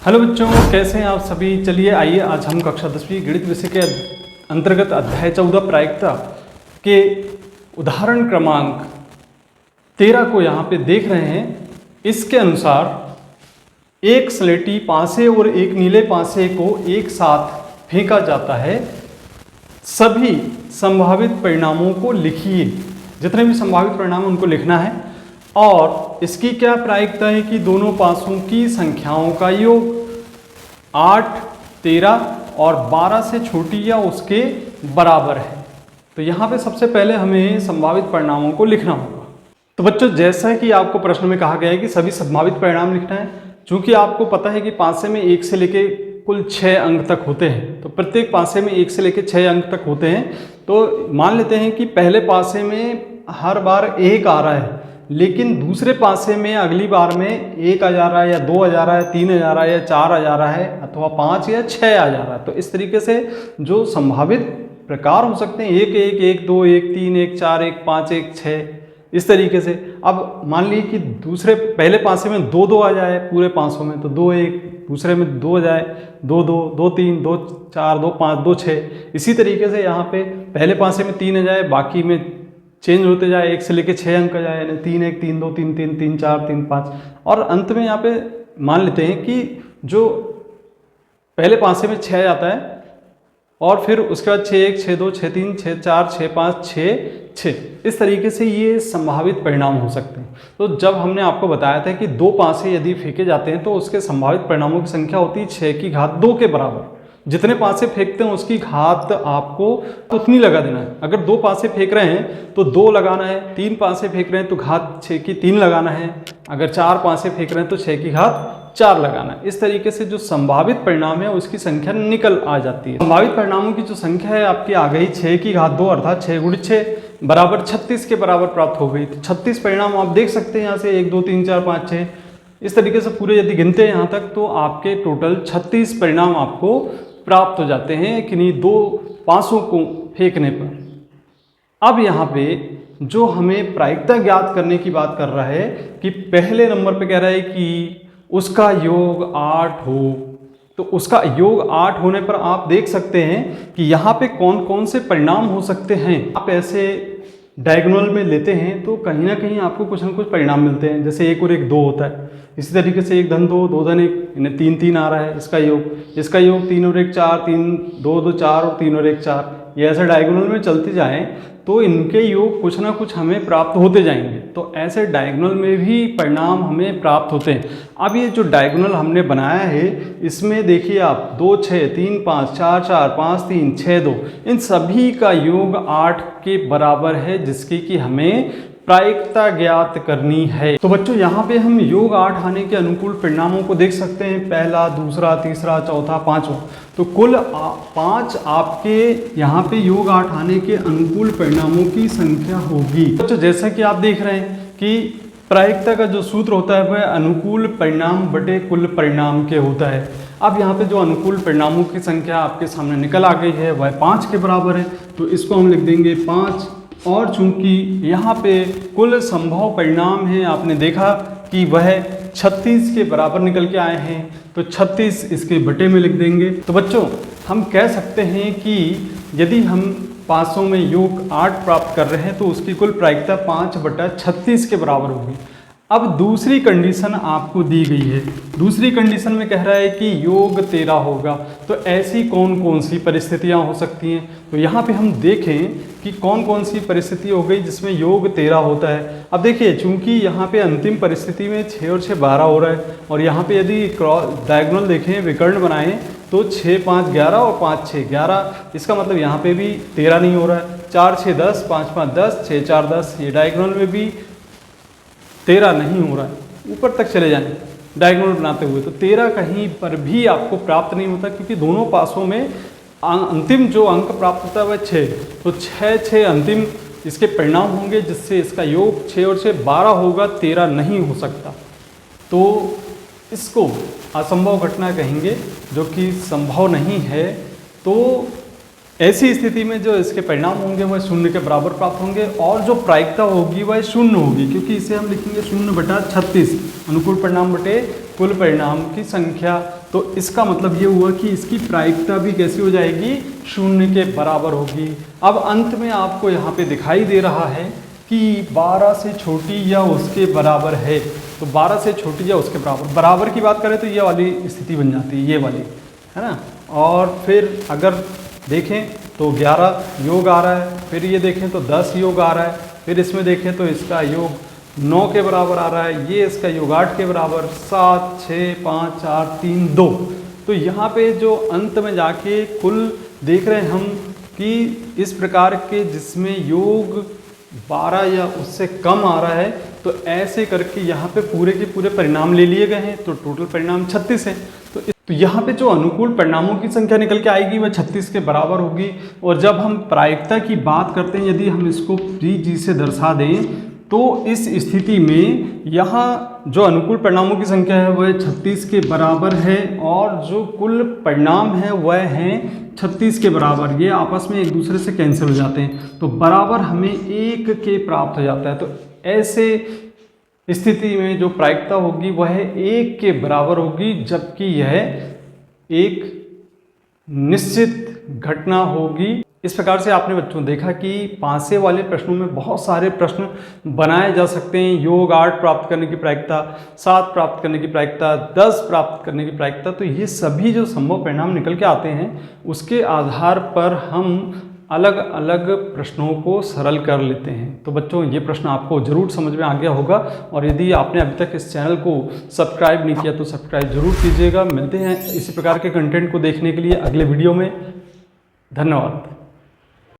Hello बच्चों, कैसे हैं आप सभी। चलिए आइए आज हम कक्षा 10वीं गणित विषय के अंतर्गत अध्याय 14 प्रायिकता के उदाहरण क्रमांक 13 को यहाँ पे देख रहे हैं। इसके अनुसार एक स्लेटी पासे और एक नीले पासे को एक साथ फेंका जाता है। सभी संभावित परिणामों को लिखिए। जितने भी संभावित परिणाम उनको लिखना है। और इसकी क्या प्रायिकता है कि दोनों पासों की संख्याओं का योग 8, 13 और 12 से छोटी या उसके बराबर है। तो यहाँ पे सबसे पहले हमें संभावित परिणामों को लिखना होगा। तो बच्चों, जैसा कि आपको प्रश्न में कहा गया है कि सभी संभावित परिणाम लिखना है। चूंकि आपको पता है कि पासे में 1 से लेके कुल 6 अंक तक होते हैं, तो प्रत्येक पासे में 1 से लेके 6 अंक तक होते हैं। तो मान लेते हैं कि पहले पासे में हर बार 1 आ रहा है, लेकिन दूसरे पासे में अगली बार में 1 आ जा रहा है या 2 आ जा रहा है, 3 आ जा रहा है या 4 आ जा रहा है, अथवा 5 या 6 आ जा रहा है। तो इस तरीके से जो संभावित प्रकार हो सकते हैं 1, 1, 1, 2, 1, 3, 1, 4, 1, 5, 1, 6, इस तरीके से। अब मान लीजिए कि दूसरे पहले पासे में 2, 2 आ जाए पूरे 500 में, तो 2, 1, दूसरे में 2 आ जाए, 2, 2, 2, 3, 2, 4, 2, 5, 2, 6। इसी तरीके से यहाँ पे पहले पासे में 3 आ जाए, बाकी में चेंज होते जाए, 1 से लेके 6 अंक आ जाए, 3, 1, 3, 2, 3, 3, 3, 4, 3, 5। और अंत में यहाँ पे मान लेते हैं कि जो पहले पासे में 6 आता है और फिर उसके बाद 6, 1, 6, 2, 6, 3, 6, 4, 6, 5, 6, 6। इस तरीके से ये संभावित परिणाम हो सकते हैं। तो जब हमने आपको बताया था कि 2 पासे यदि फेंके जाते हैं तो उसके संभावित परिणामों की संख्या होती है 6 की घात 2 के बराबर। जितने पासे फेंकते हैं उसकी घात आपको उतनी लगा देना है। अगर 2 पासे फेंक रहे हैं तो 2 लगाना है, 3 पासे फेंक रहे हैं तो घात 6 की 3 लगाना है, अगर 4 पासे फेंक रहे हैं तो 6 की घात 4 लगाना है। इस तरीके से जो संभावित परिणाम है उसकी संख्या निकल आ जाती है। संभावित परिणामों की जो संख्या है आपकी आ गई 6 की घात 2 अर्थात 6 × 6 बराबर 36 के बराबर प्राप्त हो गई। तो 36 परिणाम आप देख सकते हैं यहाँ से 1, 2, 3, 4, 5, 6 इस तरीके से पूरे यदि गिनते हैं यहाँ तक तो आपके टोटल 36 परिणाम आपको प्राप्त हो जाते हैं किन्हीं 2 पासों को फेंकने पर। अब यहाँ पे जो हमें प्रायिकता ज्ञात करने की बात कर रहा है कि पहले नंबर पे कह रहा है कि उसका योग 8 हो। तो उसका योग 8 होने पर आप देख सकते हैं कि यहाँ पे कौन कौन से परिणाम हो सकते हैं। आप ऐसे डायगोनल में लेते हैं तो कहीं ना कहीं आपको कुछ ना कुछ परिणाम मिलते हैं। जैसे 1 और 1 2 होता है, इसी तरीके से 1 धन 2, 2 धन 1 यानी 3, 3 आ रहा है इसका योग 3 और 1 4, 3, 2, 2, 4 और 3 और 1 4। ये ऐसे डायगोनल में चलते जाएं तो इनके योग कुछ ना कुछ हमें प्राप्त होते जाएंगे। तो ऐसे डायगोनल में भी परिणाम हमें प्राप्त होते हैं। अब ये जो डायगोनल हमने बनाया है इसमें देखिए आप 2, 6, 3, 5, 4, 4, 5, 3, 6, 2 इन सभी का योग 8 के बराबर है, जिसकी कि हमें प्रायिकता ज्ञात करनी है। तो बच्चों यहाँ पे हम योग 8 आने के अनुकूल परिणामों को देख सकते हैं, पहला, दूसरा, तीसरा, चौथा, पांचवा। तो कुल 5 आपके यहाँ पे योग 8 आने के अनुकूल परिणामों की संख्या होगी। बच्चों जैसा कि आप देख रहे हैं कि प्रायिकता का जो सूत्र होता है वह अनुकूल परिणाम बटे कुल परिणाम के होता है। अब यहाँ पे जो अनुकूल परिणामों की संख्या आपके सामने निकल आ गई है वह 5 के बराबर है। तो इसको हम लिख देंगे 5। और चूंकि यहाँ पे कुल संभव परिणाम है, आपने देखा कि वह 36 के बराबर निकल के आए हैं, तो 36 इसके बटे में लिख देंगे। तो बच्चों हम कह सकते हैं कि यदि हम पासों में योग 8 प्राप्त कर रहे हैं तो उसकी कुल प्रायिकता 5/36 के बराबर होगी। अब दूसरी कंडीशन आपको दी गई है। दूसरी कंडीशन में कह रहा है कि योग 13 होगा। तो ऐसी कौन कौन सी परिस्थितियां हो सकती हैं। तो यहाँ पे हम देखें कि कौन कौन सी परिस्थिति हो गई जिसमें योग 13 होता है। अब देखिए चूंकि यहाँ पे अंतिम परिस्थिति में 6 और 6 12 हो रहा है, और यहाँ पे यदि डायगोनल देखें, विकर्ण बनाएं तो 6, 5, 11 और 5, 6, 11। इसका मतलब यहाँ पे भी 13 नहीं हो रहा है। 4, 6, 10, 5, 5, 10, 6, 4, 10। ये डायगोनल में भी 13 नहीं हो रहा है। ऊपर तक चले जाएं डायगोनल बनाते हुए तो 13 कहीं पर भी आपको प्राप्त नहीं होता, क्योंकि दोनों पासों में अंतिम जो अंक प्राप्त होता है वह 6। तो 6, 6 अंतिम इसके परिणाम होंगे, जिससे इसका योग 6 और 6 12 होगा, 13 नहीं हो सकता। तो इसको असंभव घटना कहेंगे, जो कि संभव नहीं है। तो ऐसी स्थिति में जो इसके परिणाम होंगे वह 0 के बराबर प्राप्त होंगे, और जो प्रायिकता होगी वह 0 होगी, क्योंकि इसे हम लिखेंगे 0/36 अनुकूल परिणाम बटे कुल परिणाम की संख्या। तो इसका मतलब ये हुआ कि इसकी प्रायिकता भी कैसी हो जाएगी, 0 के बराबर होगी। अब अंत में आपको यहाँ पे दिखाई दे रहा है कि 12 से छोटी या उसके बराबर है, तो 12 से छोटी या उसके बराबर की बात करें तो ये वाली स्थिति बन जाती है, ये वाली, है ना। और फिर अगर देखें तो 11 योग आ रहा है, फिर ये देखें तो 10 योग आ रहा है, फिर इसमें देखें तो इसका योग 9 के बराबर आ रहा है, ये इसका योग 8 के बराबर, 7, 6, 5, 4, 3, 2। तो यहाँ पे जो अंत में जाके कुल देख रहे हैं हम कि इस प्रकार के जिसमें योग 12 या उससे कम आ रहा है, तो ऐसे करके यहाँ पे पूरे के पूरे परिणाम ले लिए गए हैं, तो टोटल परिणाम 36 है। तो यहाँ पे जो अनुकूल परिणामों की संख्या निकल के आएगी वह 36 के बराबर होगी। और जब हम प्रायिकता की बात करते हैं, यदि हम इसको जी से दर्शा दें, तो इस स्थिति में यहाँ जो अनुकूल परिणामों की संख्या है वह 36 के बराबर है, और जो कुल परिणाम है वह हैं 36 के बराबर। ये आपस में एक दूसरे से कैंसिल हो जाते हैं, तो बराबर हमें 1 के प्राप्त हो जाता है। तो ऐसे स्थिति में जो प्रायिकता होगी वह 1 के बराबर होगी, जबकि यह एक निश्चित घटना होगी। इस प्रकार से आपने बच्चों देखा कि पांसे वाले प्रश्नों में बहुत सारे प्रश्न बनाए जा सकते हैं। योग 8 प्राप्त करने की प्रायिकता, 7 प्राप्त करने की प्रायिकता, 10 प्राप्त करने की प्रायिकता, तो ये सभी जो संभव परिणाम निकल के आते हैं उसके आधार पर हम अलग अलग प्रश्नों को सरल कर लेते हैं। तो बच्चों ये प्रश्न आपको जरूर समझ में आ गया होगा, और यदि आपने अभी तक इस चैनल को सब्सक्राइब नहीं किया तो सब्सक्राइब जरूर कीजिएगा। मिलते हैं इसी प्रकार के कंटेंट को देखने के लिए अगले वीडियो में। धन्यवाद।